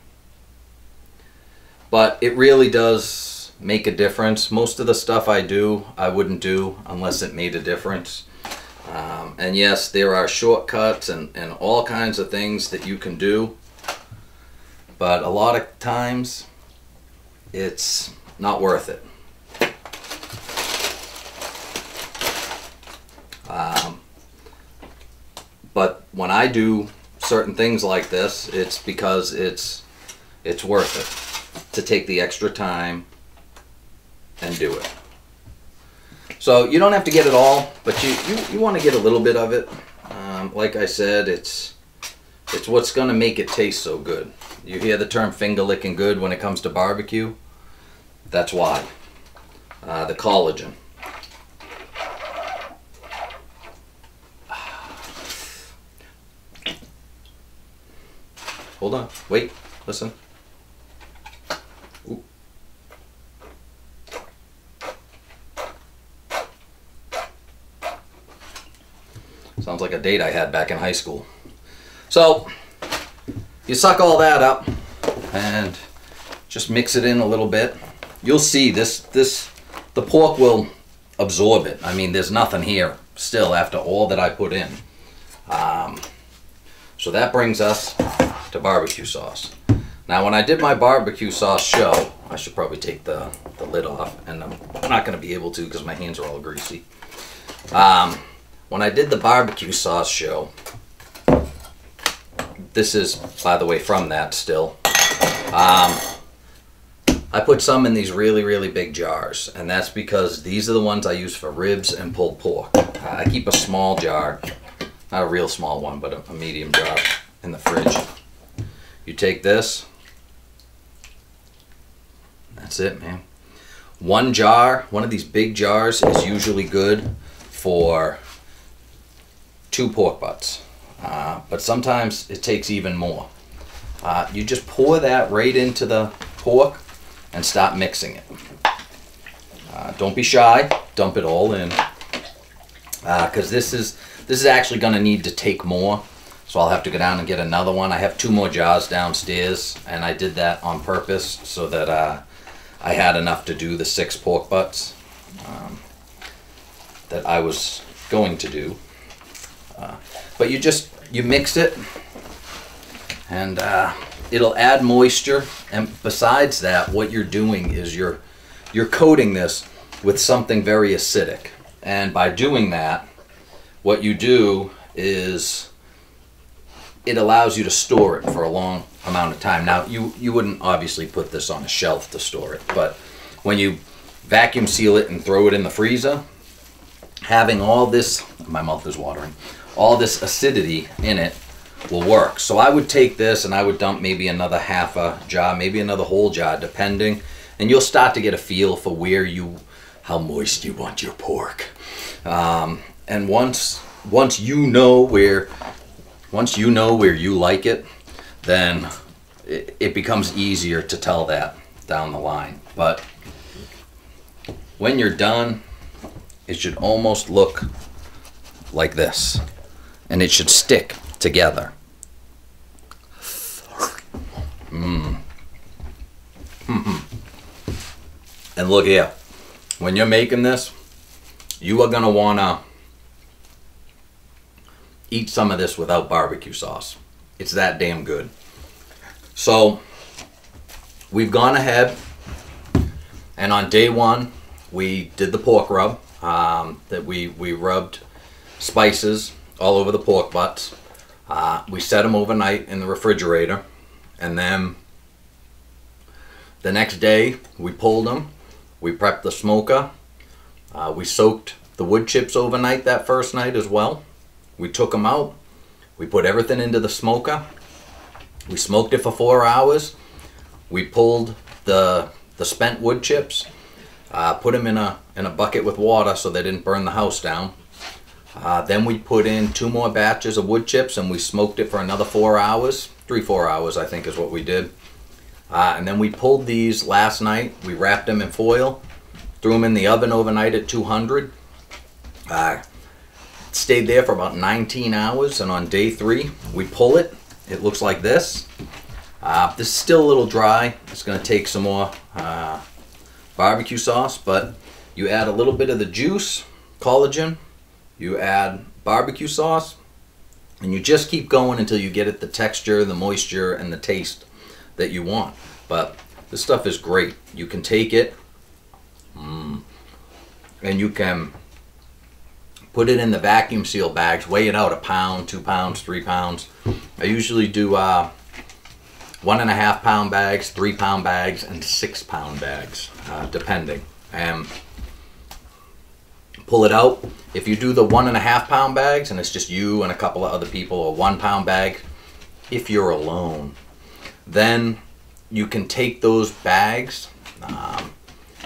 it really does make a difference. Most of the stuff I do, I wouldn't do unless it made a difference. And yes, there are shortcuts and all kinds of things that you can do. But a lot of times, it's not worth it. But when I do certain things like this, it's because it's worth it to take the extra time and do it. So you don't have to get it all, but you want to get a little bit of it. Like I said, it's what's going to make it taste so good. You hear the term finger licking good when it comes to barbecue? That's why. The collagen. Hold on. Wait. Listen. Ooh. Sounds like a date I had back in high school. So, you suck all that up and just mix it in a little bit. You'll see the pork will absorb it. I mean, there's nothing here still after all that I put in. So that brings us to barbecue sauce. Now, when I did my barbecue sauce show, I should probably take the lid off, and I'm not going to be able to because my hands are all greasy. When I did the barbecue sauce show, this is, by the way, from that still. I put some in these really, really big jars, and that's because these are the ones I use for ribs and pulled pork. I keep a small jar, not a real small one, but a medium jar in the fridge. You take this, that's it, man. One jar, one of these big jars is usually good for 2 pork butts, but sometimes it takes even more. You just pour that right into the pork and start mixing it. Don't be shy, dump it all in, because this is actually going to need to take more. So I'll have to go down and get another one. I have 2 more jars downstairs, and I did that on purpose so that I had enough to do the 6 pork butts that I was going to do. But you mix it, and it'll add moisture. And besides that, what you're doing is you're coating this with something very acidic. And by doing that, what you do is it allows you to store it for a long amount of time. Now, you wouldn't obviously put this on a shelf to store it, but when you vacuum seal it and throw it in the freezer, having all this, my mouth is watering, all this acidity in it will work. So I would take this and I would dump maybe another half a jar, maybe another whole jar, depending, and you'll start to get a feel for how moist you want your pork. And once you know where you like it, then it becomes easier to tell that down the line. But when you're done, it should almost look like this, and it should stick together. And look here, when you're making this, you are going to want to eat some of this without barbecue sauce. It's that damn good. So we've gone ahead, and on day 1 we did the pork rub. That we rubbed spices all over the pork butts. We set them overnight in the refrigerator, and then The next day, we pulled them. We prepped the smoker. We soaked the wood chips overnight that first night as well. We took them out. We put everything into the smoker. We smoked it for 4 hours. We pulled the spent wood chips, put them in a bucket with water so they didn't burn the house down. Then we put in 2 more batches of wood chips and we smoked it for another 4 hours. 3-4 hours I think is what we did. And then we pulled these last night. We wrapped them in foil, threw them in the oven overnight at 200. Stayed there for about 19 hours, and on day 3 we pull it. It looks like this. This is still a little dry. It's going to take some more barbecue sauce, but you add a little bit of the juice, collagen, you add barbecue sauce, and you just keep going until you get it the texture, the moisture, and the taste that you want. But this stuff is great. You can take it and you can put it in the vacuum seal bags, weigh it out 1 pound, 2 pounds, 3 pounds. I usually do 1.5 pound bags, 3 pound bags, and 6 pound bags, depending. And pull it out. If you do the 1.5 pound bags and it's just you and a couple of other people, or 1 pound bag, if you're alone, then you can take those bags,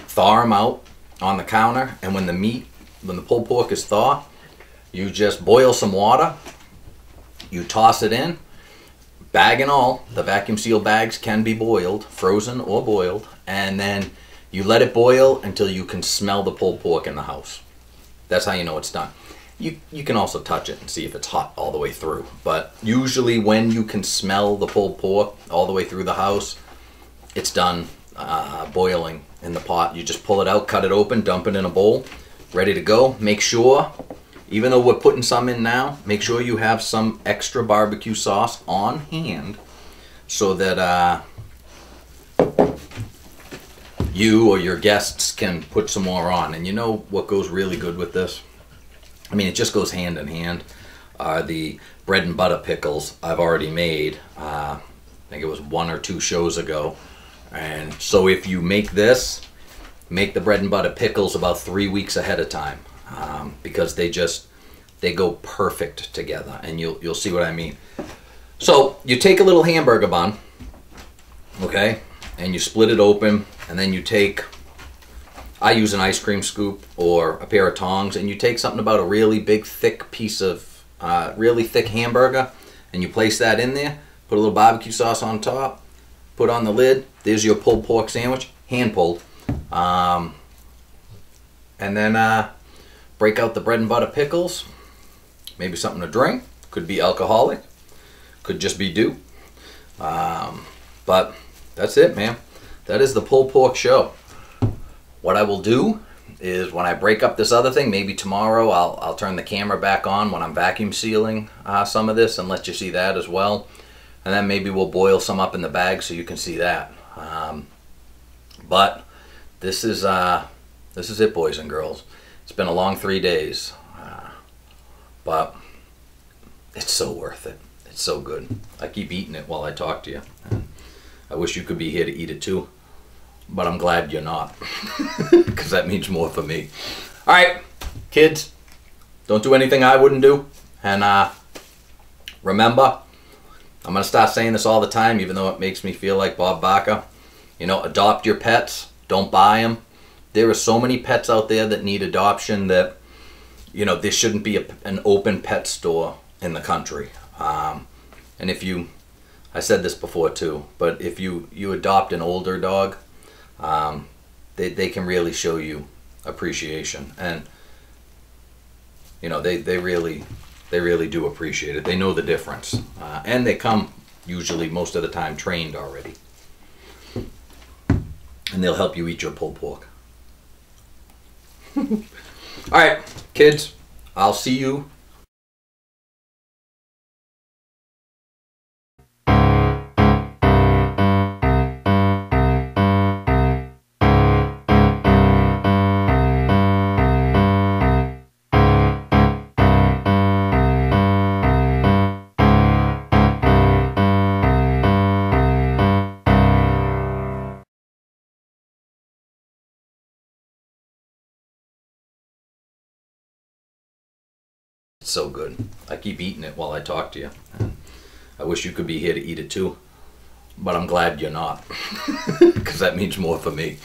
thaw them out on the counter, and when the pulled pork is thawed, you just boil some water, you toss it in, bag and all. The vacuum seal bags can be boiled, frozen or boiled, and then you let it boil until you can smell the pulled pork in the house. That's how you know it's done. You can also touch it and see if it's hot all the way through, but usually when you can smell the pulled pork all the way through the house, it's done boiling in the pot. You just pull it out, cut it open, dump it in a bowl, ready to go. Make sure, even though we're putting some in now, make sure you have some extra barbecue sauce on hand so that you or your guests can put some more on. And you know what goes really good with this? I mean, it just goes hand in hand. The bread and butter pickles I've already made. I think it was 1 or 2 shows ago. And so if you make this, make the bread and butter pickles about 3 weeks ahead of time, because they go perfect together, and you'll see what I mean. So you take a little hamburger bun, okay, and you split it open, and then you take, I use an ice cream scoop or a pair of tongs, and you take something about a really big thick piece of really thick hamburger, and you place that in there, put a little barbecue sauce on top, put on the lid. There's your pulled pork sandwich, hand pulled. And then break out the bread and butter pickles, maybe something to drink, could be alcoholic, could just be dew. But that's it, man. That is the pulled pork show. What I will do is when I break up this other thing, maybe tomorrow I'll turn the camera back on when I'm vacuum sealing some of this and let you see that as well. And then maybe we'll boil some up in the bag so you can see that. But this is it, boys and girls. It's been a long 3 days, but it's so worth it. It's so good. I keep eating it while I talk to you. I wish you could be here to eat it too, but I'm glad you're not, because that means more for me. All right, kids, don't do anything I wouldn't do. And remember, I'm going to start saying this all the time, even though it makes me feel like Bob Barker. You know, adopt your pets. Don't buy them. There are so many pets out there that need adoption that, you know, there shouldn't be an open pet store in the country. And if you, I said this before too, but if you adopt an older dog, they can really show you appreciation. And, you know, they really do appreciate it. They know the difference. And they come, usually, most of the time, trained already. And they'll help you eat your pulled pork. All right, kids, I'll see you It's so good. I keep eating it while I talk to you. I wish you could be here to eat it too, but I'm glad you're not, because that means more for me.